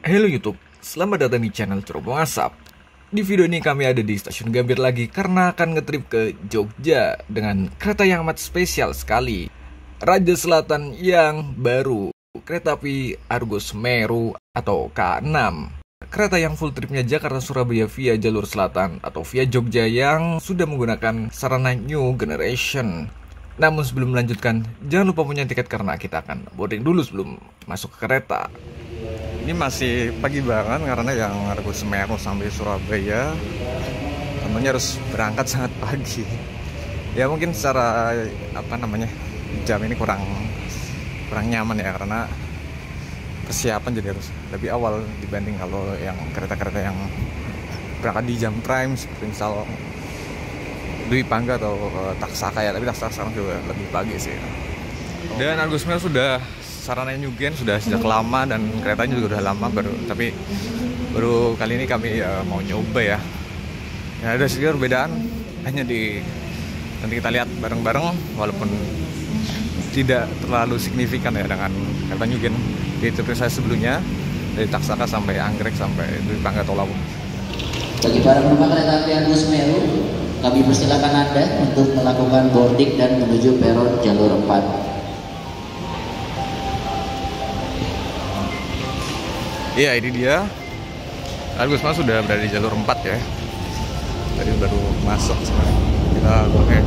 Halo YouTube, selamat datang di channel Cerobong Asap. Di video ini kami ada di stasiun Gambir lagi karena akan ngetrip ke Jogja dengan kereta yang amat spesial sekali. Raja Selatan yang baru, kereta api Argo Semeru atau K6. Kereta yang full tripnya Jakarta-Surabaya via jalur selatan atau via Jogja yang sudah menggunakan sarana new generation. Namun sebelum melanjutkan, jangan lupa punya tiket karena kita akan boarding dulu sebelum masuk ke kereta. Ini masih pagi banget karena yang Argo Semeru sampai Surabaya tentunya harus berangkat sangat pagi. Ya mungkin secara jam ini kurang nyaman ya karena persiapan jadi harus lebih awal dibanding kalau yang kereta-kereta yang berangkat di jam prime seperti misal Dwi Pangga atau Taksaka ya, tapi Taksaka sekarang juga lebih pagi sih. Dan Argo Semeru sudah sarananya new gen sudah sejak lama dan keretanya juga udah lama baru kali ini kami mau nyoba ya. Ya ada sedikit perbedaan hanya nanti kita lihat bareng-bareng walaupun tidak terlalu signifikan ya dengan kereta new gen di trip saya sebelumnya dari Taksaka sampai Anggrek sampai Dwi Pangga atau Lawung. Bagi para penumpang kereta api Argo Semeru, kami persilakan Anda untuk melakukan boarding dan menuju peron jalur 4. Iya, ini dia. Argo Semeru sudah berada di jalur 4 ya. Tadi baru masuk sebenarnya. Kita pakai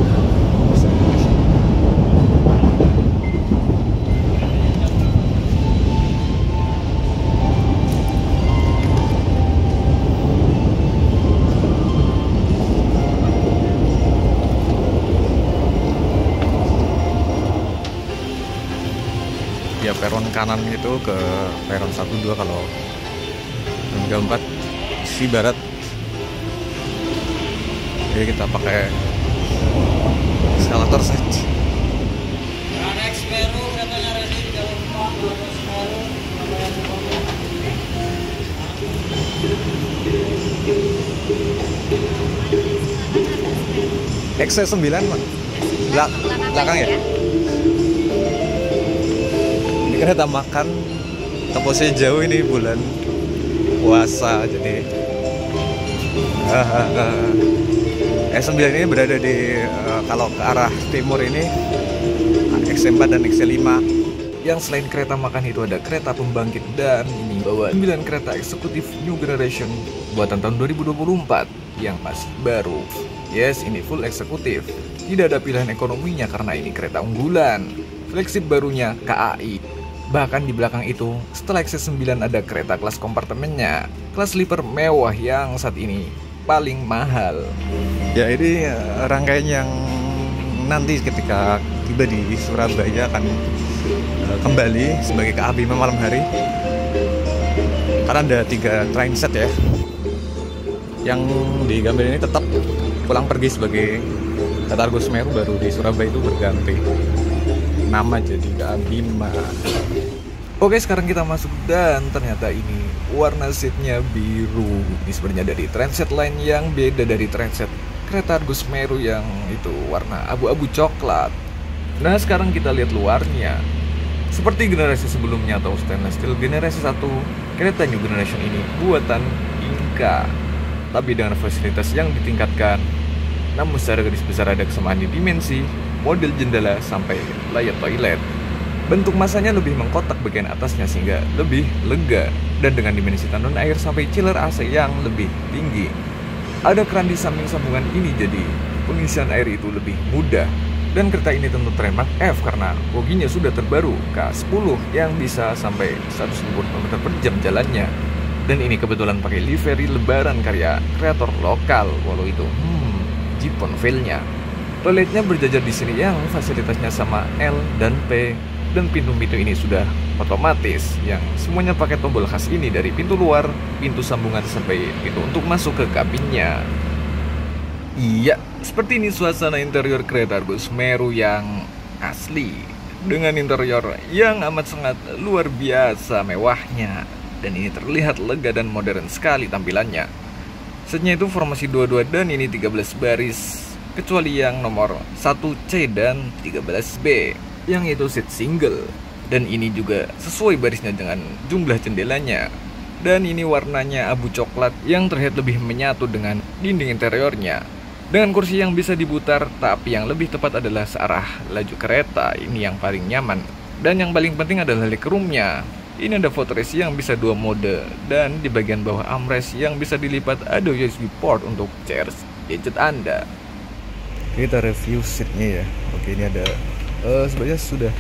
ya peron kanan itu ke peron 1-2 kalau 3-4 si barat. Jadi kita pakai eskalator saja. XC9 belakang ya? Kereta makan temposnya jauh ini bulan puasa jadi S9 ini berada di kalau ke arah timur ini XC4 dan XC5. Yang selain kereta makan itu ada kereta pembangkit dan ini bawa 9 kereta eksekutif new generation buatan tahun 2024 yang masih baru. Yes, ini full eksekutif. Tidak ada pilihan ekonominya karena ini kereta unggulan. Flagship barunya KAI. Bahkan di belakang itu, setelah XC9 ada kereta kelas kompartemennya, kelas sleeper mewah yang saat ini paling mahal. Ya ini rangkaian yang nanti ketika tiba di Surabaya akan kembali sebagai KA5 malam hari. Karena ada 3 train set ya. Yang di Gambir ini tetap pulang pergi sebagai kereta Argo Semeru, baru di Surabaya itu berganti nama jadi KA5. Oke, sekarang kita masuk dan ternyata ini warna seatnya biru. Ini sebenarnya dari transit line yang beda dari transit kereta Argo Semeru yang itu warna abu-abu coklat. Nah, sekarang kita lihat luarnya. Seperti generasi sebelumnya atau stainless steel generasi 1, kereta new generation ini buatan Inka. Tapi dengan fasilitas yang ditingkatkan. Namun secara garis besar ada kesamaan di dimensi, model jendela sampai layar toilet. Bentuk masanya lebih mengkotak bagian atasnya sehingga lebih lega dan dengan dimensi tandon air sampai chiller AC yang lebih tinggi. Ada keran di samping sambungan ini jadi pengisian air itu lebih mudah. Dan kereta ini tentu trademark F karena boginya sudah terbaru K10 yang bisa sampai 150 km per jam jalannya. Dan ini kebetulan pakai livery lebaran karya kreator lokal walau itu Jipon Veil-nya. Toiletnya berjajar di sini yang fasilitasnya sama L dan P. Dan pintu-pintu ini sudah otomatis yang semuanya pakai tombol khas ini dari pintu luar, pintu sambungan sampai pintu untuk masuk ke kabinnya. Iya, seperti ini suasana interior kereta Argo Semeru yang asli dengan interior yang amat sangat luar biasa mewahnya. Dan ini terlihat lega dan modern sekali tampilannya. Setnya itu formasi 22 dan ini 13 baris, kecuali yang nomor 1C dan 13B. Yang itu seat single. Dan ini juga sesuai barisnya dengan jumlah jendelanya. Dan ini warnanya abu coklat yang terlihat lebih menyatu dengan dinding interiornya. Dengan kursi yang bisa diputar, tapi yang lebih tepat adalah searah laju kereta. Ini yang paling nyaman. Dan yang paling penting adalah legroomnya. Ini ada footrest yang bisa 2 mode. Dan di bagian bawah armrest yang bisa dilipat ada USB port untuk charge gadget Anda. Kita review seatnya ya. Oke, ini ada sebenarnya sudah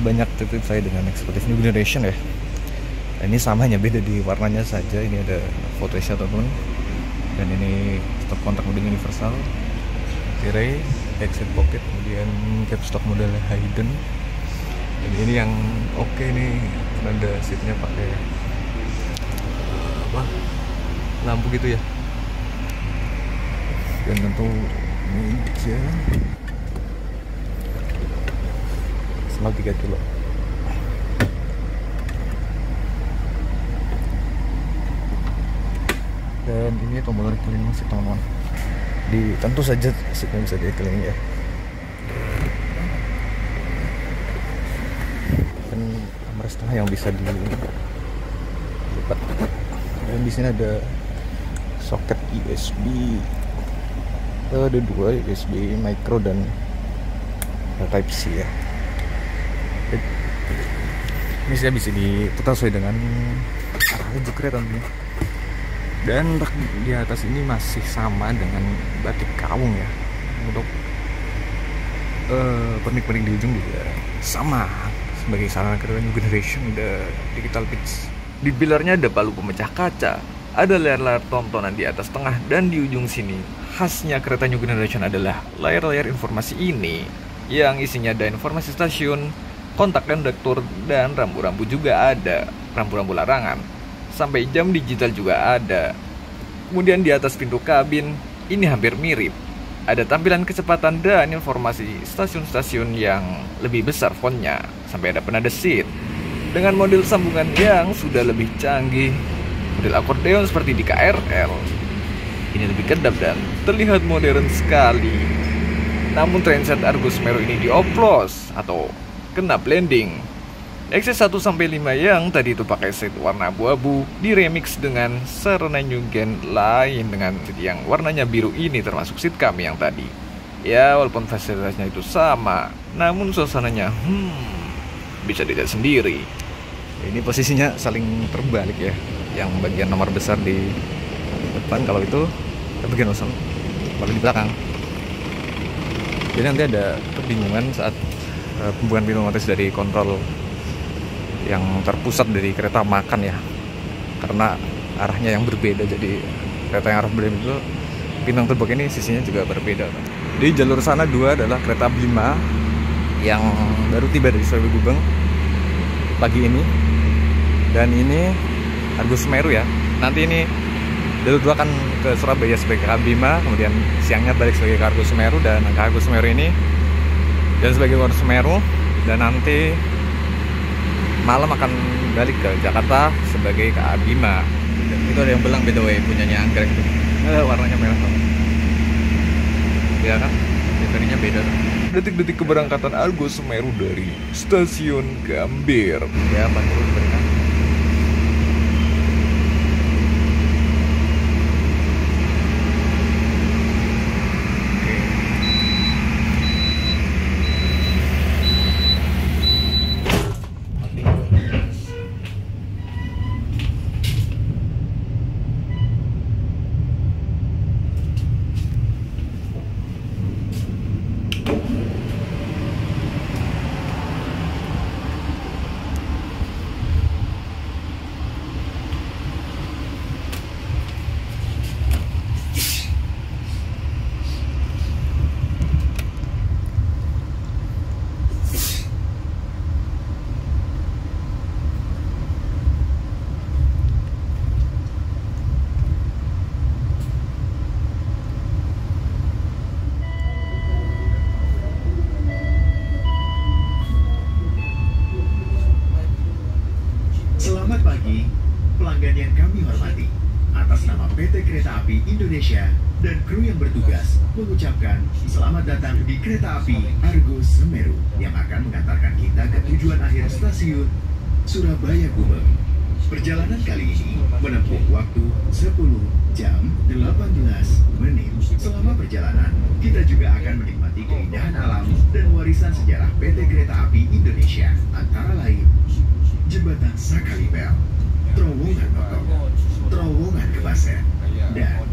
banyak trip saya dengan Executive New Generation ya. Nah, ini sama, hanya beda di warnanya saja. Ini ada footrestnya teman-teman. Dan ini stop kontak mode universal, tirai, exit pocket, kemudian capstock model Hayden. Dan ini yang oke nih, ada seatnya pakai lampu gitu ya. Dan tentu ini aja semal 3 kilo. Dan ini tombol reclining seat teman-teman. Tentu saja seatnya bisa di-reclining ya. Dan armrest tengah yang bisa dilipat. Dan di sini ada soket USB. Ada 2 USB micro dan Type C ya. Ini saya bisa diputar sesuai dengan arah laju kereta tentunya. Dan rak di atas ini masih sama dengan batik kawung ya. Untuk pernik-pernik di ujung juga sama sebagai sarana kereta New Generation. Ada digital pitch. Di pilarnya ada palu pemecah kaca. Ada layar-layar tontonan di atas tengah, dan di ujung sini khasnya kereta New Generation adalah layar-layar informasi ini yang isinya ada informasi stasiun, kontak konduktor, dan rambu-rambu juga ada, rambu-rambu larangan. Sampai jam digital juga ada. Kemudian di atas pintu kabin ini hampir mirip. Ada tampilan kecepatan dan informasi stasiun-stasiun yang lebih besar fontnya. Sampai ada penanda seat. Dengan model sambungan yang sudah lebih canggih, model akordeon seperti di KRL. Ini lebih kedap dan terlihat modern sekali. Namun trainset Argo Semeru ini dioplos atau kena blending. XC1 sampai 5 yang tadi itu pakai seat warna abu-abu diremix dengan sarana new gen lain dengan seat yang warnanya biru ini, termasuk seat kami yang tadi. Ya, walaupun fasilitasnya itu sama, namun suasananya bisa dilihat sendiri. Ini posisinya saling terbalik ya. Yang bagian nomor besar di depan, kalau itu bagian kosong kalau di belakang. Jadi nanti ada kebingungan saat pembukaan pintu otomatis dari kontrol yang terpusat dari kereta makan ya, karena arahnya yang berbeda. Jadi kereta yang arah berbeda itu pintu yang terbuka ini sisinya juga berbeda. Di jalur sana 2 adalah kereta Bima yang baru tiba dari Surabaya Gubeng pagi ini, dan ini Argo Semeru ya. Nanti ini jalur 2 akan ke Surabaya sebagai kereta Bima, kemudian siangnya balik sebagai Argo Semeru, dan Argo Semeru ini dan sebagai Argo Semeru, dan nanti malam akan balik ke Jakarta sebagai KA Bima. Itu ada yang belang beda way punyanya anggrek itu. Warnanya merah banget. Ya kan? Desainnya beda. Detik-detik keberangkatan Argo Semeru dari Stasiun Gambir. Ya, 40 diberikan. Selamat pagi, pelanggan yang kami hormati. Atas nama PT Kereta Api Indonesia dan kru yang bertugas mengucapkan selamat datang di Kereta Api Argo Semeru yang akan mengantarkan kita ke tujuan akhir stasiun Surabaya Gubeng. Perjalanan kali ini menempuh waktu 10 jam 18 menit. Selama perjalanan, kita juga akan menikmati keindahan alam dan warisan sejarah PT Kereta Api Indonesia. Antara lain, Jembatan Sakalibel, Terowongan Noto, Terowongan Kebasen, dan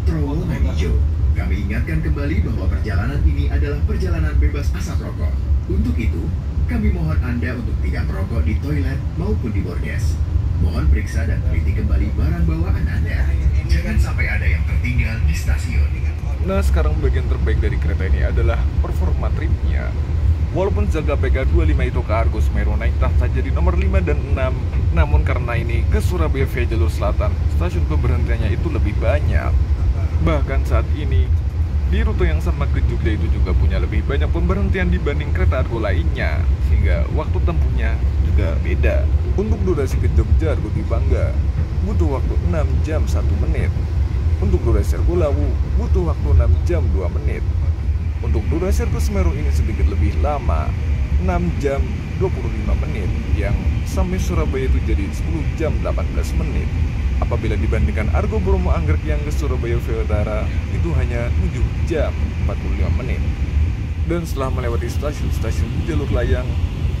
Terowongan Hijau. Kami ingatkan kembali bahwa perjalanan ini adalah perjalanan bebas asap rokok. Untuk itu, kami mohon Anda untuk tidak merokok di toilet maupun di bordes. Mohon periksa dan teliti kembali barang bawaan Anda. Jangan sampai ada yang tertinggal di stasiun. Nah, sekarang bagian terbaik dari kereta ini adalah performa tripnya. Walaupun Jaga PK 25 itu ke Argo Semeru naik tahta jadi nomor 5 dan 6, namun karena ini ke Surabaya via jalur selatan, stasiun pemberhentiannya itu lebih banyak. Bahkan saat ini, di rute yang sama ke Jogja itu juga punya lebih banyak pemberhentian dibanding kereta Argo lainnya, sehingga waktu tempuhnya juga beda. Untuk durasi ke Jogja Argo Dibangga butuh waktu 6 jam 1 menit. Untuk durasi Argo Lawu butuh waktu 6 jam 2 menit. Untuk durasi Argo Semeru ini sedikit lebih lama, 6 jam 25 menit, yang sampai Surabaya itu jadi 10 jam 18 menit. Apabila dibandingkan Argo Bromo Anggrek yang ke Surabaya via Utara itu hanya 7 jam 45 menit. Dan setelah melewati stasiun-stasiun jalur layang,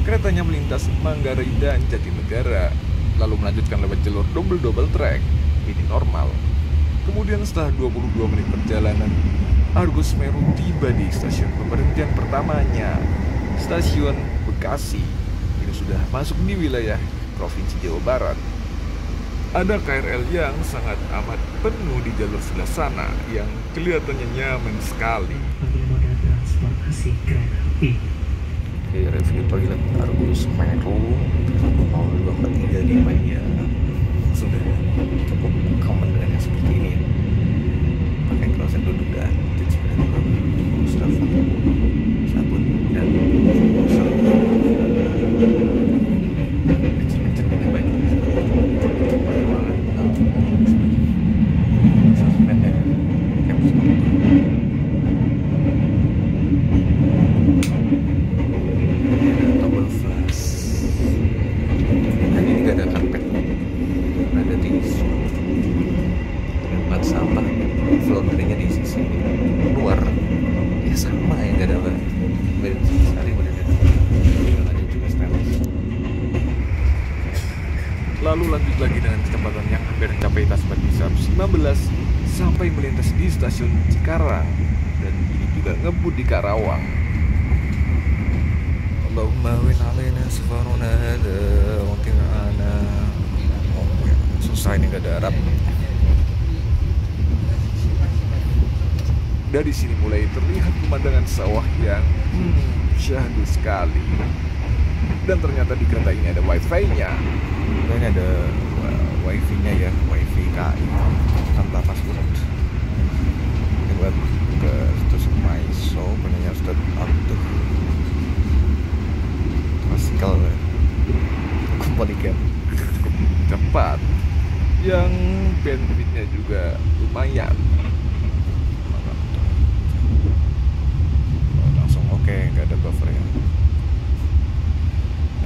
keretanya melintas Manggarai dan Jatinegara, lalu melanjutkan lewat jalur double track. Ini normal. Kemudian setelah 22 menit perjalanan, Argo Semeru tiba di stasiun pemberhentian pertamanya, Stasiun Bekasi. Ini sudah masuk di wilayah Provinsi Jawa Barat. Ada KRL yang sangat amat penuh di jalur sebelah sana, yang kelihatannya nyaman sekali. Moda transportasi kereta api. Oke, review toilet Argo Semeru 0243 di Maya sudah cukup common dengan yang seperti ini ya. Pakai kloset duduk dan cuci wastafel, sabun dan ini baik. Sampah laundrynya di sisi luar ya sama ya, nggak ada beda sekali, ada juga stainless. Lalu lanjut lagi dengan kecepatan yang hampir mencapai tasman di 115 sampai melintas di stasiun Cikarang, dan ini juga ngebut di Karawang. Allahumma win alaina safaruna hada wa qina. Oh ya, susah ini nggak ada Arab. Dari sini mulai terlihat pemandangan sawah yang syahdu sekali. Dan ternyata di kereta ini ada wifi-nya. Ini ada wifi-nya ya, wifi KI tanpa password. Ini buat ke stasiun Maiso, penanya Ustadz Abduh Pascal kembalikan Cukup cepat, yang bandwidth-nya juga lumayan. Oke, nggak ada buffer ya.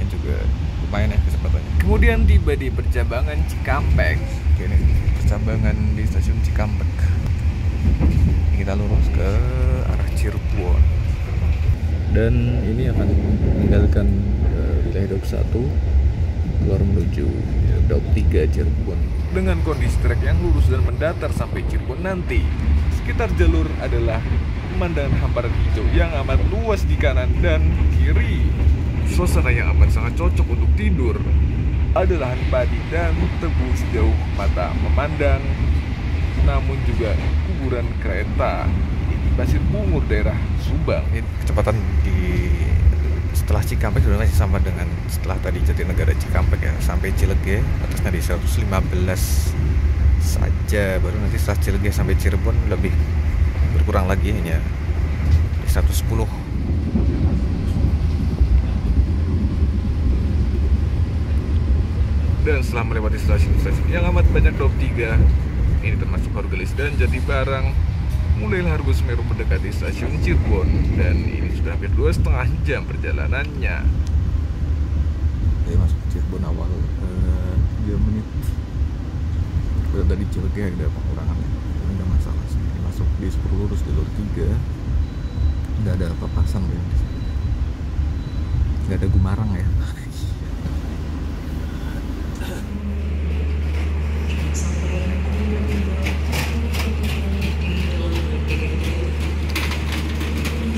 Ini juga lumayan ya kecepatannya. Kemudian tiba di Percabangan Cikampek. Oke, ini Percabangan di stasiun Cikampek. Ini kita lurus ke arah Cirebon. Dan ini akan meninggalkan wilayah Daup 1 keluar menuju Daup 3 Cirebon. Dengan kondisi trek yang lurus dan mendatar sampai Cirebon nanti, sekitar jalur adalah pemandangan hamparan hijau yang amat luas di kanan dan kiri. Suasana yang amat sangat cocok untuk tidur. Ada lahan padi dan tebu sejauh mata memandang, namun juga kuburan kereta di Pasir Bungur daerah Subang. Ini kecepatan di setelah Cikampek sudah masih sama dengan setelah tadi Jatinegara Cikampek ya, sampai Cilegon atasnya di 115 saja, baru nanti setelah Cilegon sampai Cirebon lebih berkurang lagi, hanya di 110. Dan setelah melewati stasiun-stasiun yang amat banyak Daup 3, ini termasuk Hargelis dan Jatibarang, mulailah Argo Semeru mendekati stasiun Cirebon, dan ini sudah hampir 2,5 jam perjalanannya. Masuk Cirebon awal jam di Cilegon ada pengurangan, nggak masalah sih. Masuk di 10 lurus jalur 3 nggak ada papasan ya, nggak ada Gumarang ya.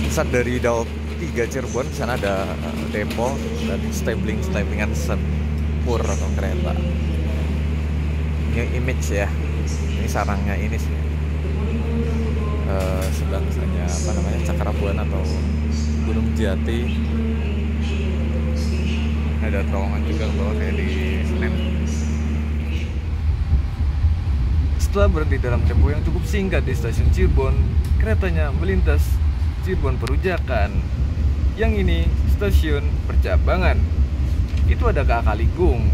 Saat dari Daob 3 Cirebon, di sana ada depo dan staplingan sepur atau kereta. Ini image ya, ini sarangnya ini sih, sebelah apa namanya, Cakrabuana atau Gunung Jati. Ada terowongan juga ke bawah kayak di Senen. Setelah berhenti dalam tempo yang cukup singkat di stasiun Cirebon, keretanya melintas Cirebon Perujakan. Yang ini stasiun Percabangan. Itu ada KA Kaligung.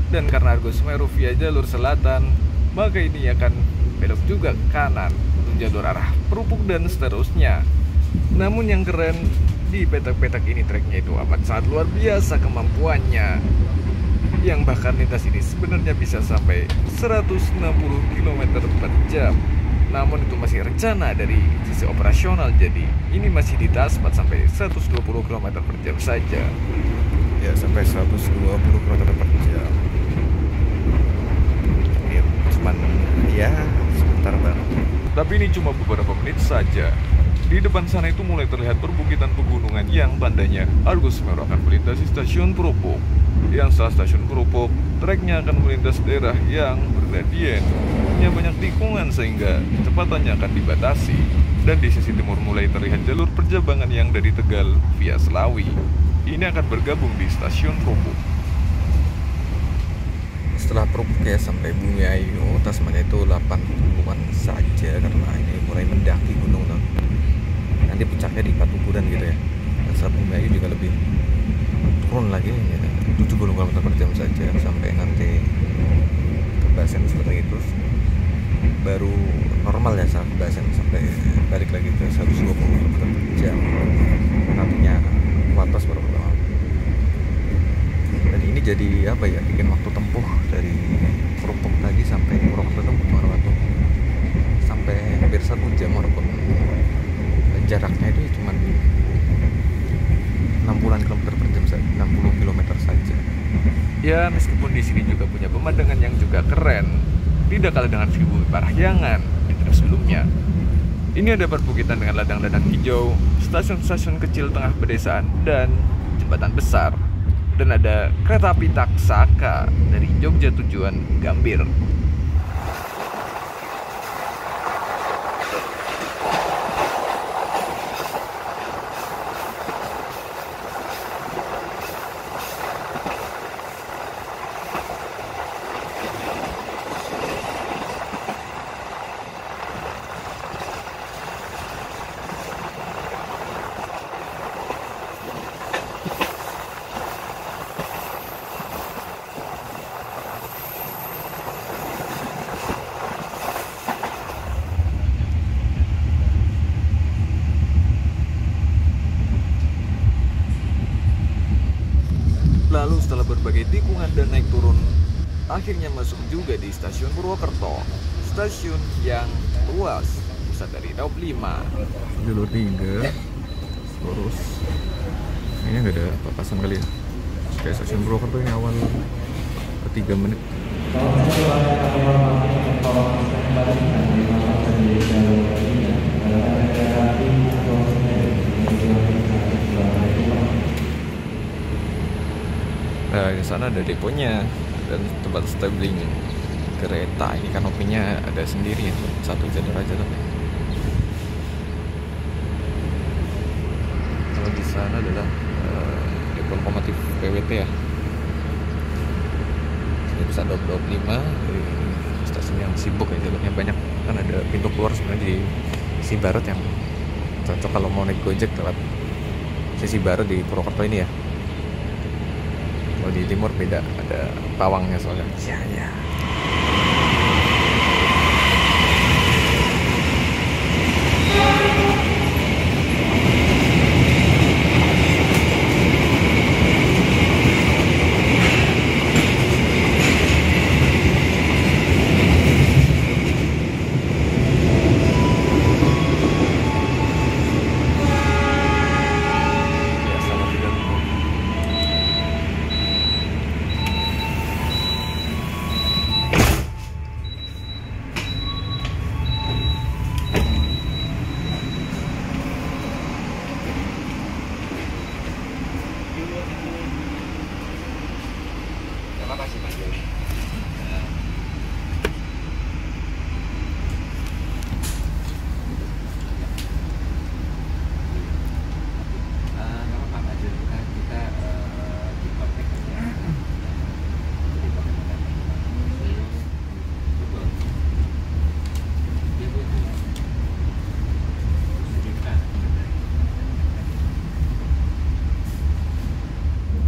Dan karena Argo Semeru via jalur selatan, maka ini akan belok juga ke kanan untuk jalur arah Perupuk dan seterusnya. Namun yang keren di petak-petak ini, treknya itu amat sangat luar biasa kemampuannya, yang bahkan lintas ini sebenarnya bisa sampai 160 km per jam. Namun itu masih rencana dari sisi operasional, jadi ini masih di tasmat sampai 120 km per jam saja. Ya, sampai 120 km per jam. Ini cuman ya sebentar banget. Tapi ini cuma beberapa menit saja. Di depan sana itu mulai terlihat perbukitan pegunungan yang tandanya Argo Semeru akan melintasi stasiun Perupuk. Yang setelah stasiun Perupuk, treknya akan melintas daerah yang bergradien, punya banyak tikungan sehingga kecepatannya akan dibatasi. Dan di sisi timur mulai terlihat jalur Percabangan yang dari Tegal via Selawi. Ini akan bergabung di stasiun Perupuk. Setelah Perupuk ya sampai Bumiayu, Tasmania itu 80-an saja karena ini mulai mendaki gunung tuh. Nanti puncaknya di Patuburan gitu ya. Dan saat Bumiayu juga lebih turun lagi ya, 70 km per jam saja sampai nanti ke Basen seperti itu. Baru normal ya saat Basen sampai balik lagi ke 120 km per jam. Nantinya Watas baru pertama. Dan ini jadi apa ya, bikin waktu tempuh dari Perupuk tadi sampai Purwokerto itu butuh waktu sampai hampir 1 jam, walaupun jaraknya itu cuma 60-an km per jam saja, 60 km saja. Ya, meskipun di sini juga punya pemandangan yang juga keren, tidak kalah dengan Sribumi Parahyangan di trip sebelumnya. Ini ada perbukitan dengan ladang-ladang hijau, stasiun-stasiun kecil tengah pedesaan, dan jembatan besar. Dan ada kereta api Taksaka dari Jogja tujuan Gambir. Lalu setelah berbagai tikungan dan naik turun, akhirnya masuk juga di stasiun Purwokerto. Stasiun yang luas, pusat dari Daob 5. Jalur 3 lurus. Ini nggak ada papasan kali ya. Kayak stasiun Purwokerto ini awal 3 menit. Nah, di sana ada deponya dan tempat stabling kereta. Ini kanopinya ada sendiri, satu jalur aja tapi. Kalau di sana adalah depo lokomotif PWT ya. Ini bisa Daob 5, stasiun yang sibuk ya, jalurnya banyak. Kan ada pintu keluar sebenarnya di sisi barat yang cocok kalau mau naik Gojek lewat sisi barat di Purwokerto ini ya. Kalau di timur beda, ada pawangnya soalnya. Ya.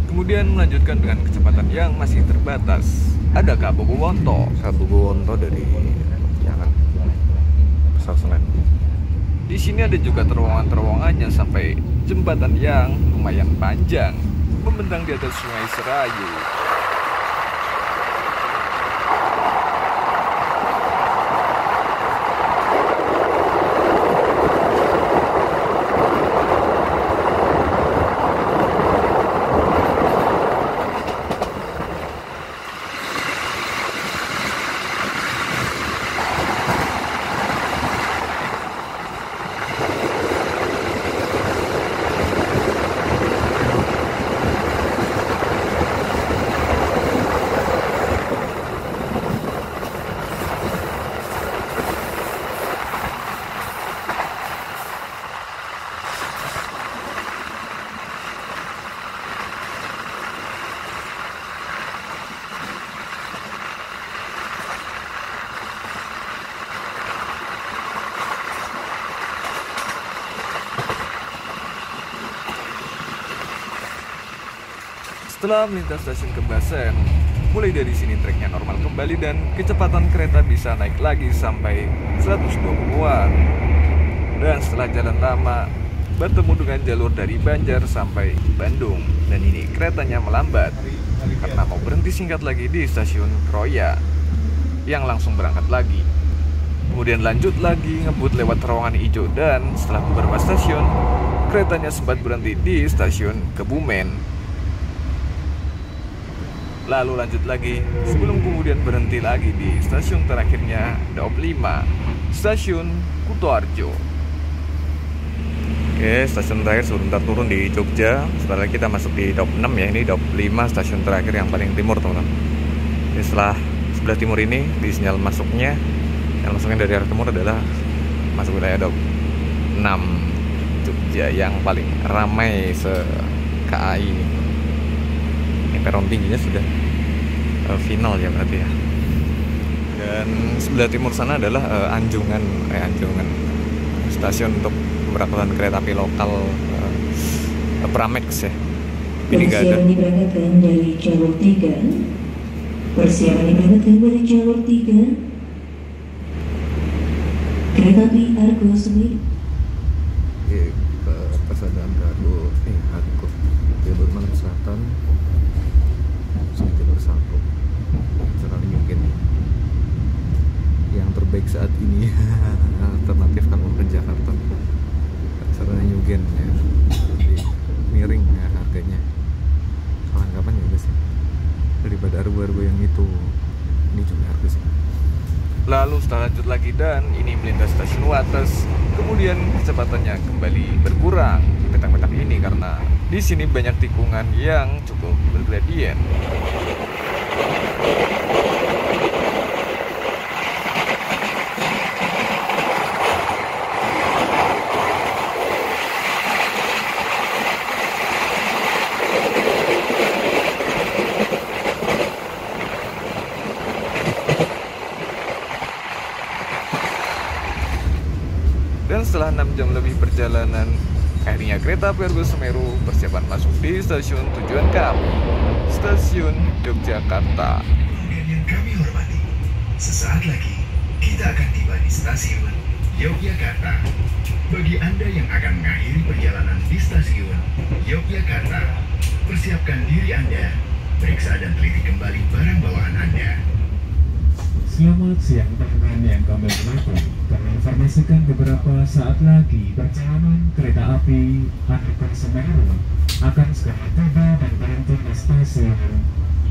Kemudian melanjutkan dengan kecepatan yang masih terbatas. Ada Kabupaten Wonto. Dari jangan Pasar Senen. Di sini ada juga terowongan-terowongannya sampai jembatan yang lumayan panjang membentang di atas Sungai Serayu. Setelah melintas stasiun Kebasen, mulai dari sini treknya normal kembali dan kecepatan kereta bisa naik lagi sampai 120-an. Dan setelah jalan lama, bertemu dengan jalur dari Banjar sampai Bandung. Dan ini keretanya melambat karena mau berhenti singkat lagi di stasiun Kroya yang langsung berangkat lagi. Kemudian lanjut lagi ngebut lewat terowongan hijau dan setelah beberapa stasiun, keretanya sempat berhenti di stasiun Kebumen. Lalu lanjut lagi sebelum kemudian berhenti lagi di stasiun terakhirnya Daup 5, stasiun Kutoarjo. Oke, stasiun terakhir sebentar turun di Jogja. Setelah kita masuk di Daup 6 ya, ini Daup 5 stasiun terakhir yang paling timur teman-teman. Setelah sebelah timur ini di sinyal masuknya, yang masuknya dari arah timur adalah masuk wilayah Daup 6 Jogja yang paling ramai se-KAI. Ini peron tingginya sudah final ya berarti ya. Dan sebelah timur sana adalah Anjungan stasiun untuk pemberangkatan kereta api lokal Pramex ya. Ini nggak ada. Persiapan diberangkatkan dari jalur 3. Persiapan diberangkatkan dari jalur 3. Kereta api Argo Semeru. Ke Persaudaraan Argo jalur Malang Selatan. Jalur 1 Jalan Nyugen yang terbaik saat ini. Alternatif kalau ke Jakarta Jalan Nyugen ya, lebih miring ya harganya, kelangkapan ya guys ya, daripada argo-argo yang itu. Ini juga harga sih. Lalu setelah lanjut lagi dan ini melintas stasiun Wates, kemudian kecepatannya kembali berkurang di petak-petak ini karena di sini banyak tikungan yang cukup bergradien. Dan setelah 6 jam lebih perjalanan, akhirnya kereta api Argo Semeru persiapan masuk di stasiun tujuan kami, stasiun Yogyakarta. Yang kami hormati, sesaat lagi kita akan tiba di stasiun Yogyakarta. Bagi Anda yang akan mengakhiri perjalanan di stasiun Yogyakarta, persiapkan diri Anda, periksa dan teliti kembali barang bawaan Anda. Selamat siang teman-teman yang kami hormati. Kami informasikan beberapa saat lagi perjalanan kereta api Argo Semeru akan segera tiba dan berhenti di stasiun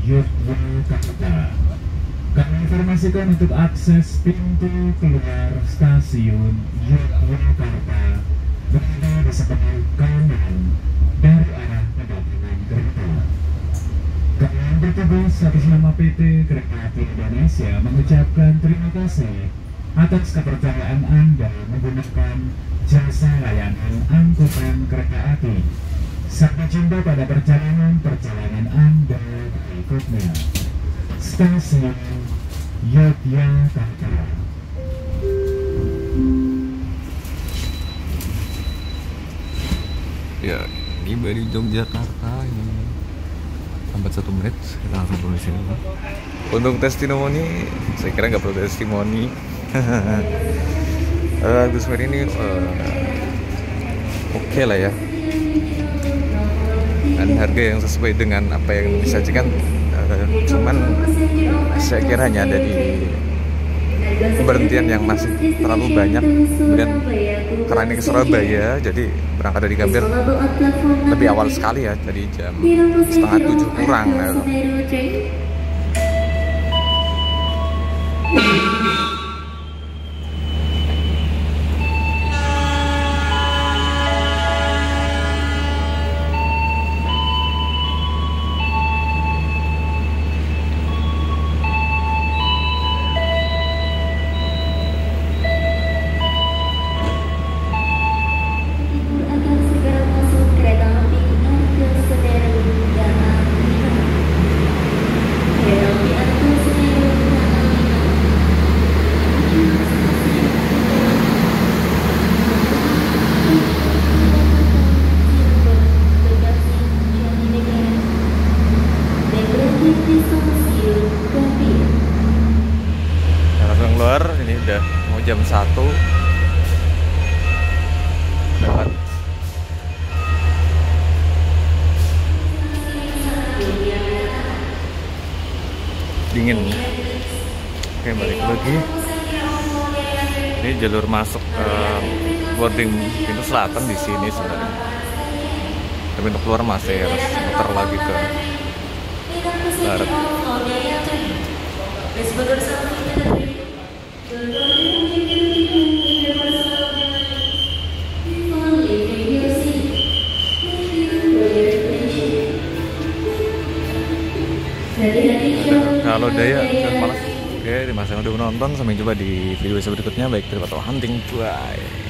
Yogyakarta. Kami informasikan untuk akses pintu keluar stasiun Yogyakarta berada di sebelah kanan dari arah kedatangan kereta. Kami bertugas atas nama PT Kereta Api Indonesia mengucapkan terima kasih atas kepercayaan Anda menggunakan jasa layanan angkutan kereta api. Sampai jumpa pada perjalanan Anda berikutnya. Stasiun Yogyakarta. Ya, tiba di Yogyakarta ini. Lambat 1 menit, kita langsung turun di sini. Untuk testimoni, saya kira nggak perlu testimoni. Gus Meri ini oke lah ya. Dan harga yang sesuai dengan apa yang disajikan, cuman saya kira hanya ada di pemberhentian yang masih terlalu banyak. Kemudian karena ini ke Surabaya, jadi berangkat dari Gambir lebih awal sekali ya, dari jam 6:30 kurang. Langsung keluar, ini udah mau jam 1 lewat. Dingin. Oke, balik lagi. Ini jalur masuk boarding pintu selatan di sini sebenarnya. Tapi untuk keluar masih harus muter lagi ke barat. Kalau Daya udah malas. Oke, terima kasih udah menonton. Sampai jumpa di video berikutnya. Baik, terima kasih hunting. Bye.